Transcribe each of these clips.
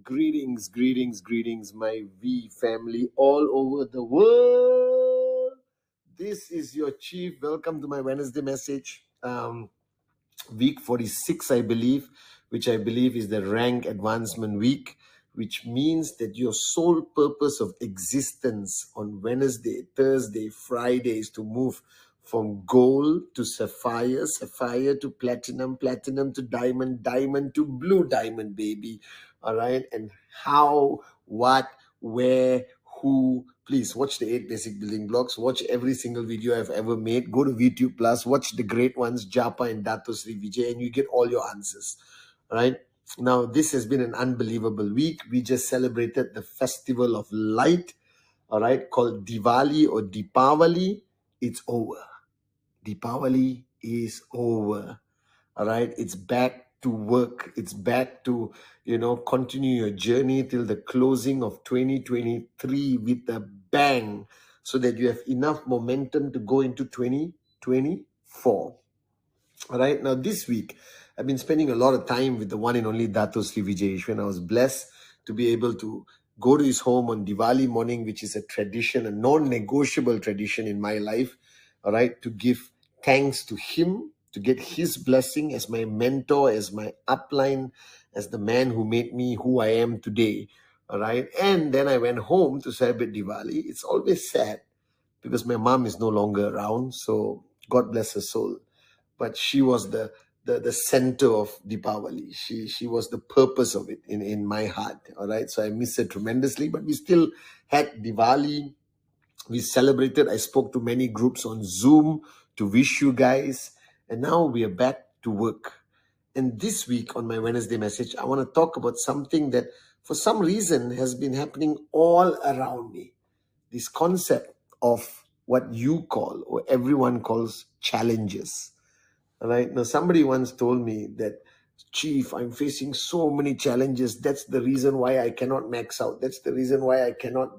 Greetings, greetings, greetings, my V family all over the world. This is your chief. Welcome to my Wednesday message. Week 46, I believe, which I believe is the rank advancement week, which means that your sole purpose of existence on Wednesday, Thursday, Friday is to move from gold to sapphire, sapphire to platinum, platinum to diamond, diamond to blue diamond, baby. All right. And how, what, where, who. Please watch the 8 basic building blocks. Watch every single video I've ever made. Go to VTube Plus. Watch the great ones, Japa and Dato Sri Vijay, and you get all your answers. All right. Now, this has been an unbelievable week. We just celebrated the Festival of Light, all right, called Diwali or Deepavali. It's over. Deepavali is over. All right. It's back to work. It's back to, continue your journey till the closing of 2023 with a bang so that you have enough momentum to go into 2024. All right. Now, this week, I've been spending a lot of time with the one and only Dato Sri Vijay Ishwan. I was blessed to be able to go to his home on Diwali morning, which is a tradition, a non-negotiable tradition in my life. All right. To give thanks to him, to get his blessing as my mentor, as my upline, as the man who made me who I am today. All right. And then I went home to celebrate Diwali. It's always sad because my mom is no longer around. So God bless her soul. But she was the center of Deepavali. She was the purpose of it in my heart. All right. So I miss her tremendously. But we still had Diwali. We celebrated. I spoke to many groups on Zoom to wish you guys. And now we are back to work. And this week on my Wednesday message, I want to talk about something that for some reason has been happening all around me. This concept of what you call or everyone calls challenges. All right. Now, somebody once told me that, Chief, I'm facing so many challenges. That's the reason why I cannot max out. That's the reason why I cannot,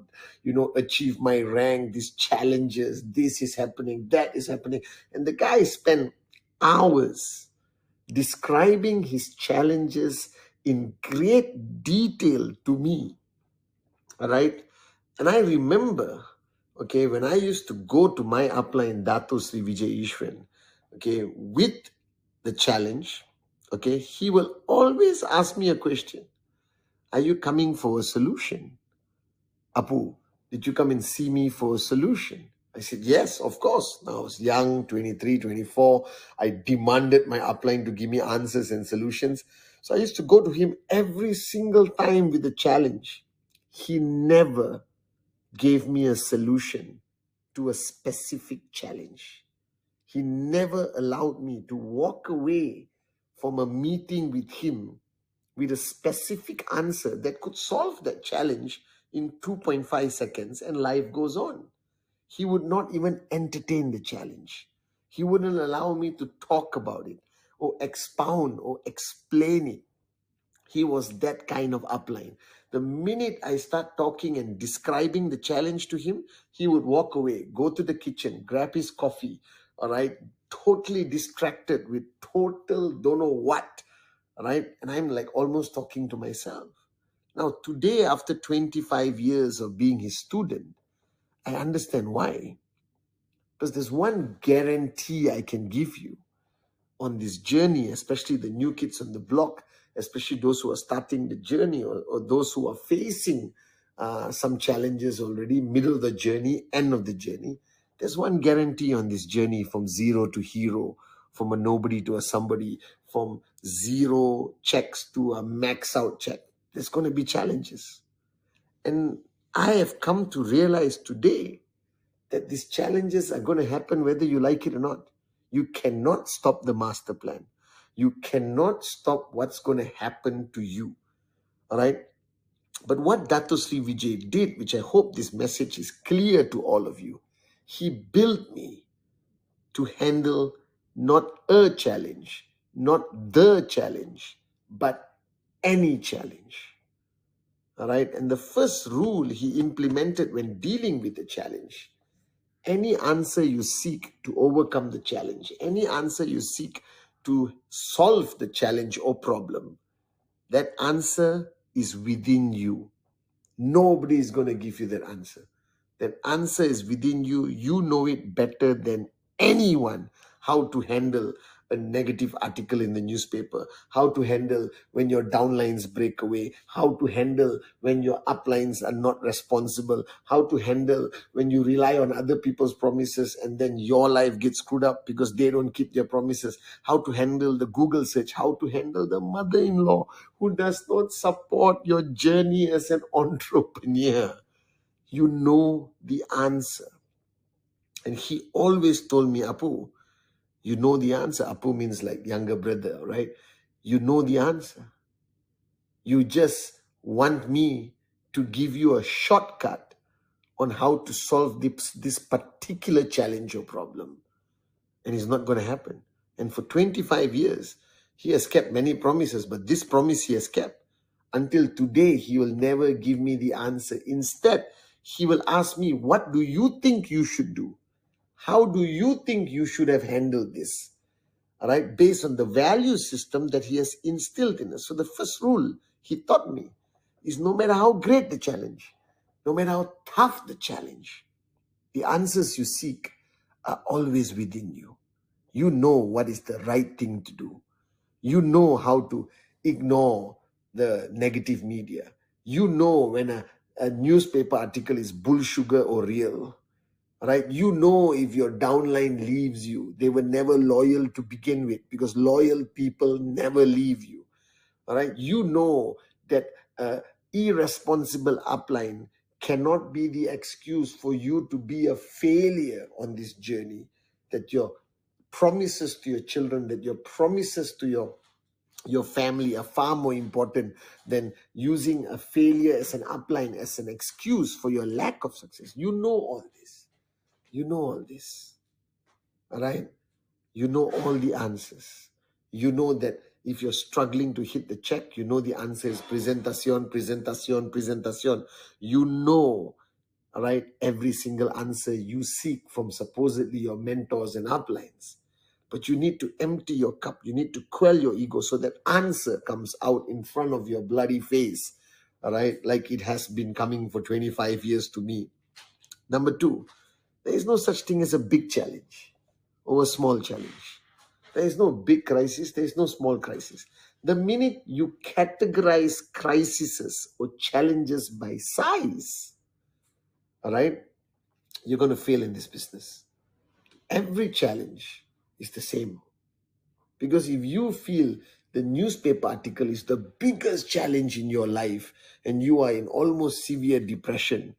achieve my rank. These challenges, this is happening, that is happening. And the guy spent hours describing his challenges in great detail to me. All right. And I remember, okay, when I used to go to my upline, Dato Sri Vijay Ishwan, okay, with the challenge, okay, he will always ask me a question. Are you coming for a solution? Apu, did you come and see me for a solution? I said, yes, of course. Now I was young, 23, 24. I demanded my upline to give me answers and solutions. So I used to go to him every single time with a challenge. He never gave me a solution to a specific challenge. He never allowed me to walk away from a meeting with him with a specific answer that could solve that challenge in 2.5 seconds and life goes on. He would not even entertain the challenge. He wouldn't allow me to talk about it or expound or explain it. He was that kind of upline. The minute I start talking and describing the challenge to him, he would walk away, go to the kitchen, grab his coffee, all right, totally distracted with total don't know what, all right? And I'm like almost talking to myself. Now, today, after 25 years of being his student, I understand why. Because there's one guarantee I can give you on this journey, especially the new kids on the block, especially those who are starting the journey or those who are facing some challenges already, middle of the journey, end of the journey. There's one guarantee on this journey from zero to hero, from a nobody to a somebody, from zero checks to a max out check. There's going to be challenges. And I have come to realize today that these challenges are going to happen whether you like it or not. You cannot stop the master plan. You cannot stop what's going to happen to you. All right? But what Dato Sri Vijay did, which I hope this message is clear to all of you, he built me to handle not a challenge, not the challenge, but any challenge. All right? And the first rule he implemented when dealing with a challenge Any answer you seek to overcome the challenge, any answer you seek to solve the challenge or problem, that answer is within you. Nobody is going to give you that answer. That answer is within you. You know it better than anyone. How to handle a negative article in the newspaper, how to handle when your downlines break away, how to handle when your uplines are not responsible, how to handle when you rely on other people's promises and then your life gets screwed up because they don't keep their promises, how to handle the Google search, how to handle the mother-in-law who does not support your journey as an entrepreneur. You know the answer. And he always told me, Apu, you know the answer. Apu means like younger brother, right? You know the answer. You just want me to give you a shortcut on how to solve this particular challenge or problem. And it's not going to happen. And for 25 years, he has kept many promises, but this promise he has kept. Until today, he will never give me the answer. Instead, he will ask me, what do you think you should do? How do you think you should have handled this? All right, based on the value system that he has instilled in us. So the first rule he taught me is no matter how great the challenge, no matter how tough the challenge, the answers you seek are always within you. You know what is the right thing to do. You know how to ignore the negative media. You know when a newspaper article is bull sugar or real. Right? You know if your downline leaves you, they were never loyal to begin with because loyal people never leave you. All right? You know that irresponsible upline cannot be the excuse for you to be a failure on this journey. That your promises to your children, that your promises to your family are far more important than using a failure as an upline, as an excuse for your lack of success. You know all this. You know all this. All right? You know all the answers. You know that if you're struggling to hit the check, you know the answer is presentación, presentación, presentación. You know, all right, every single answer you seek from supposedly your mentors and uplines. But you need to empty your cup. You need to quell your ego so that answer comes out in front of your bloody face. All right? Like it has been coming for 25 years to me. Number two, there is no such thing as a big challenge or a small challenge. There is no big crisis. There is no small crisis. The minute you categorize crises or challenges by size, all right, you're going to fail in this business. Every challenge is the same. Because if you feel the newspaper article is the biggest challenge in your life and you are in almost severe depression,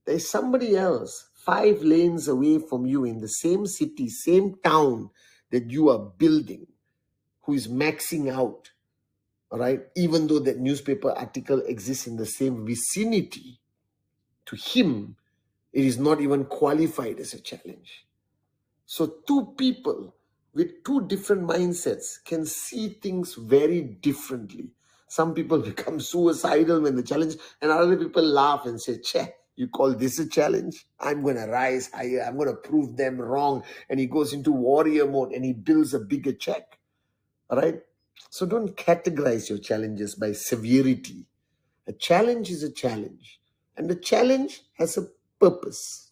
there's somebody else 5 lanes away from you in the same city, same town that you are building who is maxing out, all right? Even though that newspaper article exists in the same vicinity, to him, it is not even qualified as a challenge. So 2 people with 2 different mindsets can see things very differently. Some people become suicidal when the challenge, and other people laugh and say, "Che, you call this a challenge? I'm going to rise higher. I'm going to prove them wrong." And he goes into warrior mode and he builds a bigger check. All right? So don't categorize your challenges by severity. A challenge is a challenge. And the challenge has a purpose.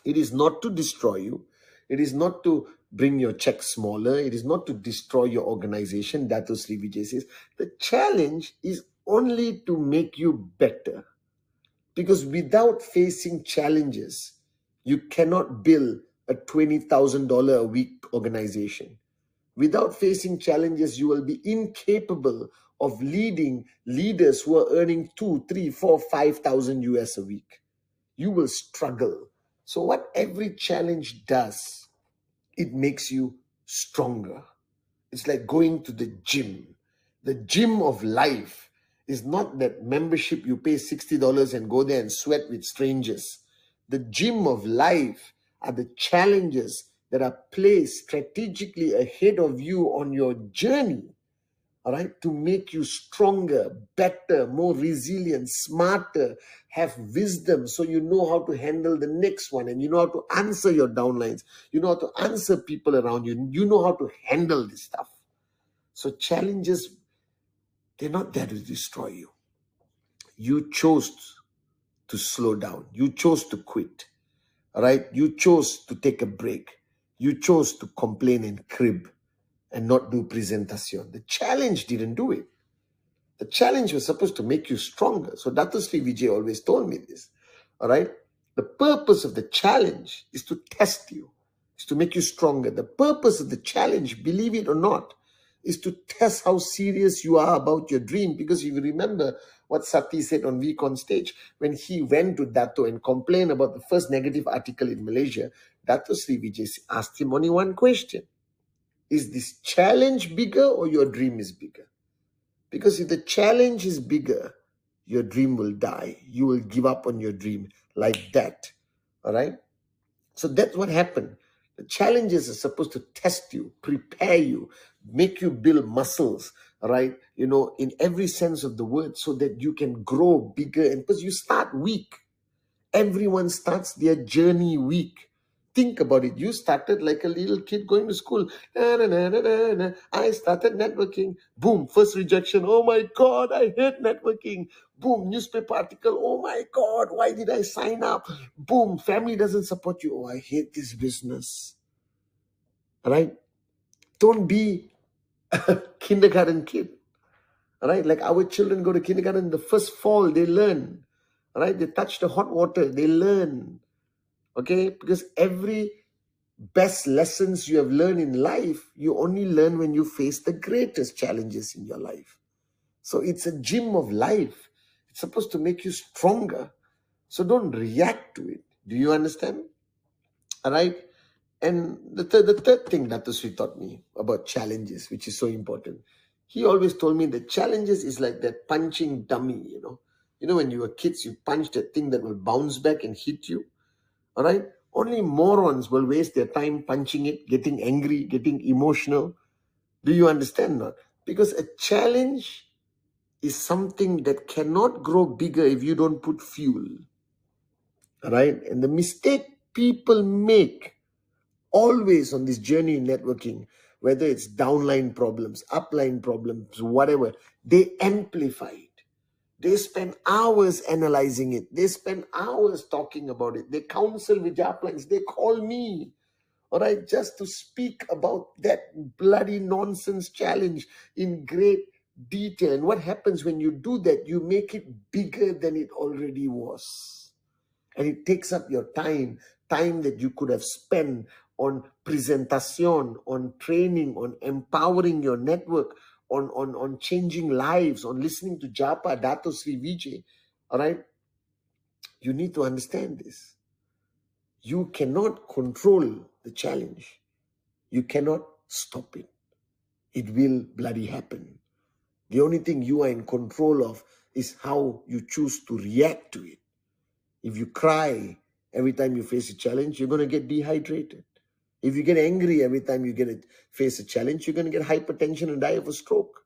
It is not to destroy you. It is not to bring your check smaller. It is not to destroy your organization. Dato Sri Vijay says, the challenge is only to make you better. Because without facing challenges, you cannot build a $20,000 a week organization. Without facing challenges, you will be incapable of leading leaders who are earning 2, 3, 4, 5,000 US a week. You will struggle. So what every challenge does, it makes you stronger. It's like going to the gym. The gym of life is not that membership you pay $60 and go there and sweat with strangers. The gym of life are the challenges that are placed strategically ahead of you on your journey, all right, to make you stronger, better, more resilient, smarter, have wisdom, so you know how to handle the next one, and you know how to answer your downlines, you know how to answer people around you, you know how to handle this stuff. So challenges, they're not there to destroy you. You chose to slow down. You chose to quit. All right? You chose to take a break. You chose to complain and crib and not do presentation. The challenge didn't do it. The challenge was supposed to make you stronger. So Dato Sri Vijay always told me this. All right? The purpose of the challenge is to test you, is to make you stronger. The purpose of the challenge, believe it or not, is to test how serious you are about your dream. Because if you remember what Sati said on Week on Stage, when he went to Dato and complained about the first negative article in Malaysia, Dato Sri Vijay asked him only one question. Is this challenge bigger or your dream is bigger? Because if the challenge is bigger, your dream will die. You will give up on your dream like that. All right? So that's what happened. The challenges are supposed to test you, prepare you, make you build muscles, all right? You know, in every sense of the word, so that you can grow bigger. And because you start weak. Everyone starts their journey weak. Think about it. You started like a little kid going to school. Na, na, na, na, na, na. I started networking. Boom, first rejection. Oh my God, I hate networking. Boom, newspaper article. Oh my God, why did I sign up? Boom, family doesn't support you. Oh, I hate this business. All right? Don't be a kindergarten kid. All right? Like our children go to kindergarten, the first fall, they learn. All right? They touch the hot water, they learn. Okay? Because every best lessons you have learned in life, you only learn when you face the greatest challenges in your life. So it's a gym of life. It's supposed to make you stronger. So don't react to it. Do you understand? All right? And the third thing Dato Sri taught me about challenges, which is so important. He always told me that challenges is like that punching dummy, you know. You know, when you were kids, you punch that thing that will bounce back and hit you. All right? Only morons will waste their time punching it, getting angry, getting emotional. Do you understand not? Because a challenge is something that cannot grow bigger if you don't put fuel. All right? And the mistake people make always on this journey in networking, whether it's downline problems, upline problems, whatever, they amplify it. They spend hours analyzing it. They spend hours talking about it. They counsel with uplines. They call me, all right, just to speak about that bloody nonsense challenge in great detail. And what happens when you do that? You make it bigger than it already was. And it takes up your time that you could have spent on presentation, on training, on empowering your network, on changing lives, on listening to Japa, Dato Sri Vijay. All right? You need to understand this. You cannot control the challenge. You cannot stop it. It will bloody happen. The only thing you are in control of is how you choose to react to it. If you cry every time you face a challenge, you're going to get dehydrated. If you get angry every time you face a challenge, you're going to get hypertension and die of a stroke.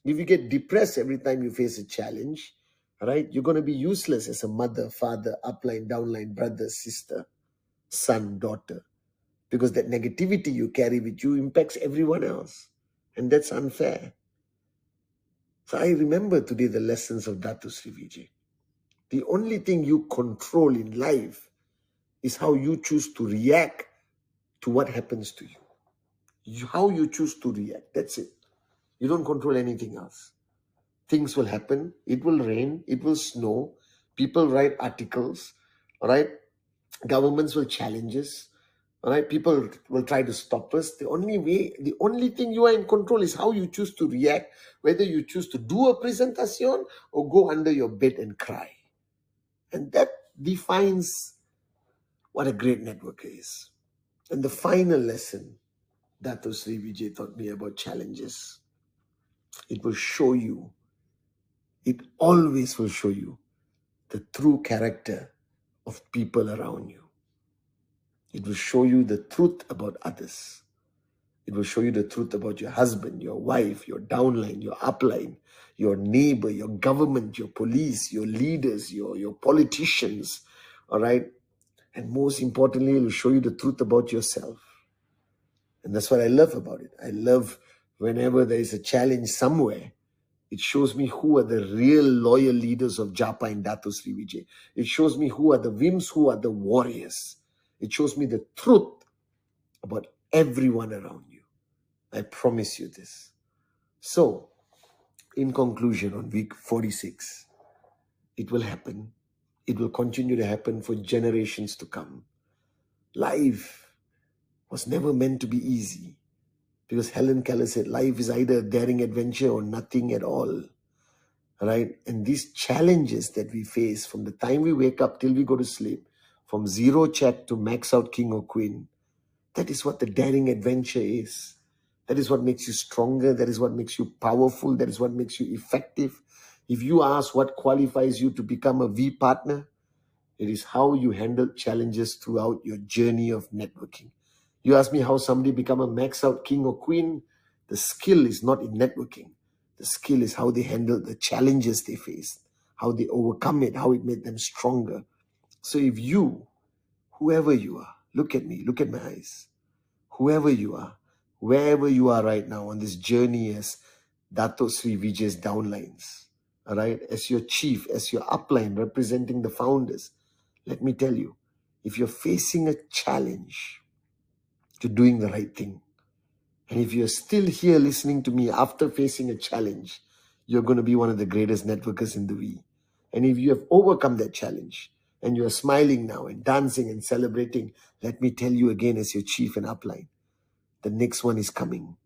If you get depressed every time you face a challenge, right, you're going to be useless as a mother, father, upline, downline, brother, sister, son, daughter. Because that negativity you carry with you impacts everyone else. And that's unfair. So I remember today the lessons of Dato Sri Vijay. The only thing you control in life is how you choose to react to what happens to you. How you choose to react. That's it. You don't control anything else. Things will happen. It will rain. It will snow. People write articles. All right. Governments will challenge us. All right. People will try to stop us. The only thing you are in control is how you choose to react, whether you choose to do a presentation or go under your bed and cry. And that defines what a great networker is. And the final lesson Dato Sri Vijay taught me about challenges, it will show you, it always will show you the true character of people around you. It will show you the truth about others. It will show you the truth about your husband, your wife, your downline, your upline, your neighbor, your government, your police, your leaders, your politicians, all right? And most importantly, it will show you the truth about yourself. And that's what I love about it. I love whenever there is a challenge somewhere, it shows me who are the real loyal leaders of Japa and Dato Sri Vijay. It shows me who are the Vims, who are the warriors. It shows me the truth about everyone around you. I promise you this. So, in conclusion, on week 46, it will happen. It will continue to happen for generations to come. Life was never meant to be easy, because Helen Keller said life is either a daring adventure or nothing at all. Right? And these challenges that we face from the time we wake up till we go to sleep, from zero check to max out king or queen, that is what the daring adventure is. That is what makes you stronger. That is what makes you powerful. That is what makes you effective. If you ask what qualifies you to become a V partner, it is how you handle challenges throughout your journey of networking. You ask me how somebody become a max out king or queen, the skill is not in networking. The skill is how they handle the challenges they face, how they overcome it, how it made them stronger. So if you, whoever you are, look at me, look at my eyes, whoever you are, wherever you are right now on this journey as Dato Sri Vijay's downlines, all right, as your chief, as your upline representing the founders, let me tell you, if you're facing a challenge to doing the right thing, and if you're still here listening to me after facing a challenge, you're going to be one of the greatest networkers in the V. And if you have overcome that challenge and you're smiling now and dancing and celebrating, let me tell you again as your chief and upline, the next one is coming,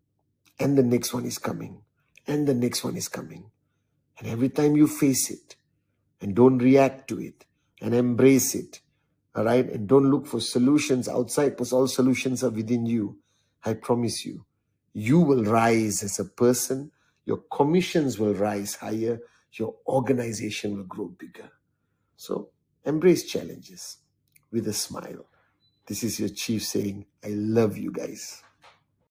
and the next one is coming, and the next one is coming. And every time you face it and don't react to it and embrace it, all right, and don't look for solutions outside, because all solutions are within you, I promise you, you will rise as a person, your commissions will rise higher, your organization will grow bigger. So embrace challenges with a smile. This is your chief saying, I love you guys.